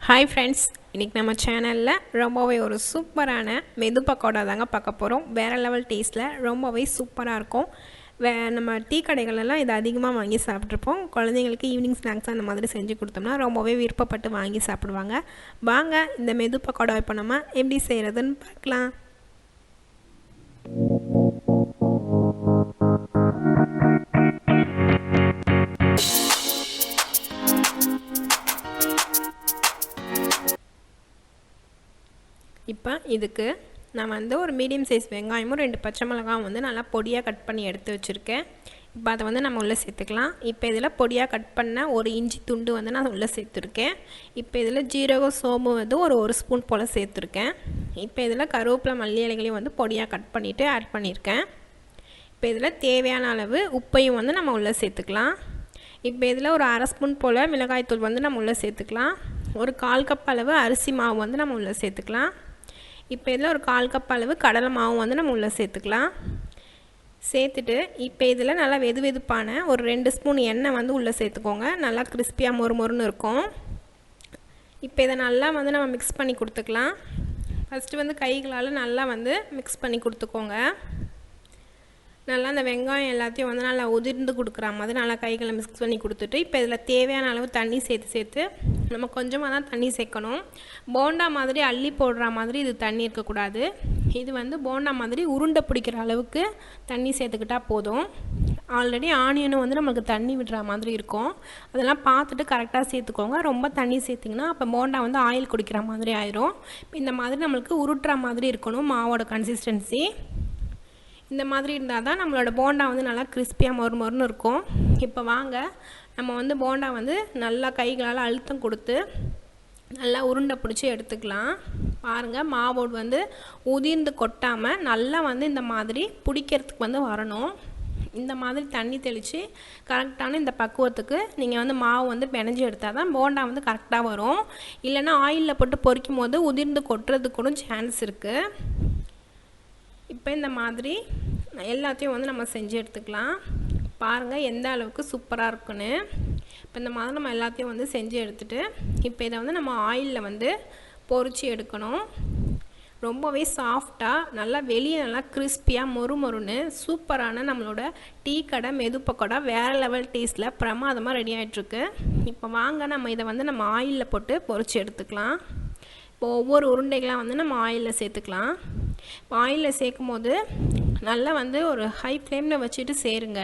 Hi friends, இன்னைக்கு நம்ம சேனல்ல ரொம்பவே ஒரு சூப்பரான மெது பக்கோடா தாங்க பார்க்க போறோம். வேற லெவல் டேஸ்ட்ல ரொம்பவே சூப்பரா இருக்கும். நம்ம டீ கடைகள் எல்லாம் இது அதிகமாக வாங்கி சாப்பிட்ருப்போம். குழந்தைங்களுக்கு ஈவினிங் ஸ்நாக்ஸ் அந்த மாதிரி செஞ்சு கொடுத்தோம்னா ரொம்பவே விருப்பப்பட்டு வாங்கி சாப்பிடுவாங்க. வாங்க இந்த மெது பக்கோடா இப்போ நம்ம எப்படி செய்யறதுன்னு பார்க்கலாம். இப்போ இதுக்கு நான் ஒரு மீடியம் சைஸ் வெங்காயமும் 2 பச்சை மிளகாயும் நல்லா பொடியாக கட் பண்ணி எடுத்து வச்சுருக்கேன். இப்போ அதை நம்ம உள்ளே சேர்த்துக்கலாம். இப்போ இதில் பொடியாக கட் பண்ண ஒரு இஞ்சி துண்டு நான் உள்ளே சேர்த்துருக்கேன். இப்போ இதில் ஜீரகம் சோம்பு ஒரு ஸ்பூன் போல் சேர்த்துருக்கேன். இப்போ இதில் கருவேப்பிலை மல்லி இலைகளையும் பொடியாக கட் பண்ணிவிட்டு ஆட் பண்ணியிருக்கேன். இப்போ இதில் தேவையான அளவு உப்பையும் நம்ம உள்ளே சேர்த்துக்கலாம். இப்போ இதில் ஒரு அரை ஸ்பூன் போல் மிளகாய்த்தூள் நம்ம உள்ளே சேர்த்துக்கலாம். ஒரு 1/4 கப் அளவு அரிசி மாவு நம்ம உள்ளே சேர்த்துக்கலாம். இப்போ இதில் ஒரு 1/4 கப் அளவு கடலை மாவு நம்ம உள்ளே சேர்த்துக்கலாம். சேர்த்துட்டு இப்போ இதில் நல்லா வெதுப்பான ஒரு 2 ஸ்பூன் எண்ணெய் உள்ளே சேர்த்துக்கோங்க. நல்லா கிறிஸ்பியாக மொறுன்னு இருக்கும். இப்போ இதை நல்லா நம்ம மிக்ஸ் பண்ணி கொடுத்துக்கலாம். ஃபஸ்ட்டு கைகளால் நல்லா மிக்ஸ் பண்ணி கொடுத்துக்கோங்க. நல்லா அந்த வெங்காயம் எல்லாத்தையும் நல்லா உதிர்ந்து கொடுக்குற மாதிரி நல்லா கைகளை மிக்ஸ் பண்ணி கொடுத்துட்டு இப்போ இதில் தேவையான அளவு தண்ணி சேர்த்து நம்ம கொஞ்சமாக தான் தண்ணி சேர்க்கணும். போண்டா மாதிரி அள்ளி போடுற மாதிரி இது தண்ணி இருக்கக்கூடாது. இது போண்டா மாதிரி உருண்டை பிடிக்கிற அளவுக்கு தண்ணி சேர்த்துக்கிட்டால் போதும். ஆல்ரெடி ஆனியனும் நமக்கு தண்ணி விடுற மாதிரி இருக்கும். அதெல்லாம் பார்த்துட்டு கரெக்டாக சேர்த்துக்கோங்க. ரொம்ப தண்ணி சேர்த்திங்கன்னா அப்போ போண்டா ஆயில் குடிக்கிற மாதிரி ஆயிரும். இந்த மாதிரி நம்மளுக்கு உருட்டுற மாதிரி இருக்கணும் மாவோட கன்சிஸ்டன்சி. இந்த மாதிரி இருந்தால் தான் நம்மளோட போண்டா நல்லா கிறிஸ்பியாக மொறுன்னு இருக்கும். இப்போ வாங்க நம்ம போண்டா நல்லா கைகளால் அழுத்தம் கொடுத்து நல்லா உருண்டை பிடிச்சி எடுத்துக்கலாம். பாருங்கள் மாவோடு உதிர்ந்து கொட்டாமல் நல்லா இந்த மாதிரி பிடிக்கிறதுக்கு வரணும். இந்த மாதிரி தண்ணி தெளித்து கரெக்டான இந்த பக்குவத்துக்கு நீங்கள் மாவு பிணைஞ்சி எடுத்தால் தான் போண்டா கரெக்டாக வரும். இல்லைன்னா ஆயிலில் போட்டு பொரிக்கும் போது உதிர்ந்து கொட்டுறதுக்கு கூட சான்ஸ் இருக்குது. இப்போ இந்த மாதிரி எல்லாத்தையும் நம்ம செஞ்சு எடுத்துக்கலாம். பாருங்கள் எந்த அளவுக்கு சூப்பராக இருக்குன்னு. இப்போ இந்த மாதிரி நம்ம எல்லாத்தையும் செஞ்சு எடுத்துகிட்டு இப்போ இதை நம்ம ஆயிலில் பொரிச்சு எடுக்கணும். ரொம்பவே சாஃப்டாக நல்லா வெளியே நல்லா கிறிஸ்பியாக மொறுன்னு சூப்பரான நம்மளோட டீ கடை மெது பக்கோடா வேறு லெவல் டேஸ்ட்டில் பிரமாதமாக ரெடி ஆகிட்டுருக்கு. இப்போ வாங்க நம்ம இதை நம்ம ஆயிலில் போட்டு பொரிச்சு எடுத்துக்கலாம். இப்போ ஒவ்வொரு உருண்டைகளாக நம்ம ஆயிலில் சேர்த்துக்கலாம். இப்போ ஆயிலில் சேர்க்கும் போது நல்லா ஒரு ஹை ஃப்ளேமில் வச்சுட்டு சேருங்க.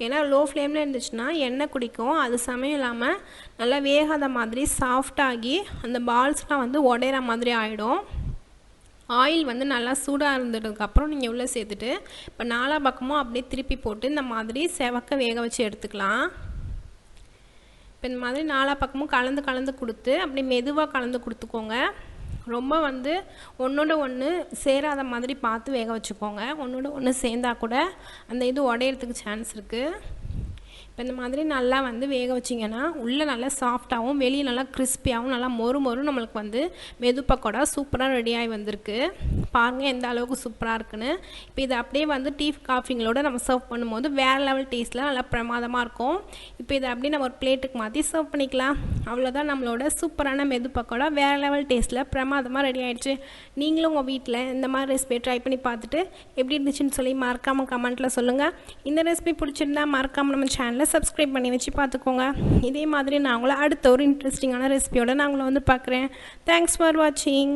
ஏன்னா லோ ஃப்ளேமில் இருந்துச்சுன்னா எண்ணெய் குடிக்கும். அது சமயம் இல்லாமல் நல்லா வேகாத மாதிரி சாஃப்டாகி அந்த பால்ஸ்லாம் உடையிற மாதிரி ஆகிடும். ஆயில் நல்லா சூடாக இருந்ததுக்கப்புறம் நீங்கள் உள்ளே சேர்த்துட்டு இப்போ 4 பக்கமும் அப்படியே திருப்பி போட்டு இந்த மாதிரி செவக்க வேக வச்சு எடுத்துக்கலாம். இப்போ இந்த மாதிரி 4 பக்கமும் கலந்து கொடுத்து அப்படி மெதுவாக கலந்து கொடுத்துக்கோங்க. ரொம்ப ஒன்றோட ஒன்று சேராத மாதிரி பார்த்து வேக வச்சுக்கோங்க. ஒன்றோட ஒன்று சேர்ந்தால் கூட அந்த இது உடையிறதுக்கு சான்ஸ் இருக்குது. இப்போ இந்த மாதிரி நல்லா வேக வச்சிங்கன்னா உள்ளே நல்லா சாஃப்டாகவும் வெளியே நல்லா கிறிஸ்பியாகவும் நல்லா மொறு நம்மளுக்கு மெது பக்கோடா சூப்பராக ரெடியாகி வந்திருக்கு. பாருங்கள் எந்த அளவுக்கு சூப்பராக இருக்குன்னு. இப்போ இதை அப்படியே டீ காஃபிங்களோட நம்ம சர்வ் பண்ணும்போது வேறு லெவல் டேஸ்ட்டில் நல்லா பிரமாதமாக இருக்கும். இப்போ இதை அப்படியே நம்ம ஒரு பிளேட்டுக்கு மாற்றி சர்வ் பண்ணிக்கலாம். அவ்வளோதான் நம்மளோட சூப்பரான மெது பக்கோடா வேறு லெவல் டேஸ்ட்டில் பிரமாதமாக ரெடி ஆகிடுச்சு. நீங்களும் உங்கள் வீட்டில் இந்த மாதிரி ரெசிபியை ட்ரை பண்ணி பார்த்துட்டு எப்படி இருந்துச்சுன்னு சொல்லி மறக்காமல் கமெண்ட்டில் சொல்லுங்கள். இந்த ரெசிபி பிடிச்சிருந்தா மறக்காமல் நம்ம சேனலை சப்ஸ்கிரைப் பண்ணி வச்சு பார்த்துக்கோங்க. இதே மாதிரி நான் உங்களை அடுத்த ஒரு இன்ட்ரெஸ்டிங்கான ரெசிபியோட நான் உங்களை பார்க்குறேன். தேங்க்ஸ் ஃபார் வாட்சிங்.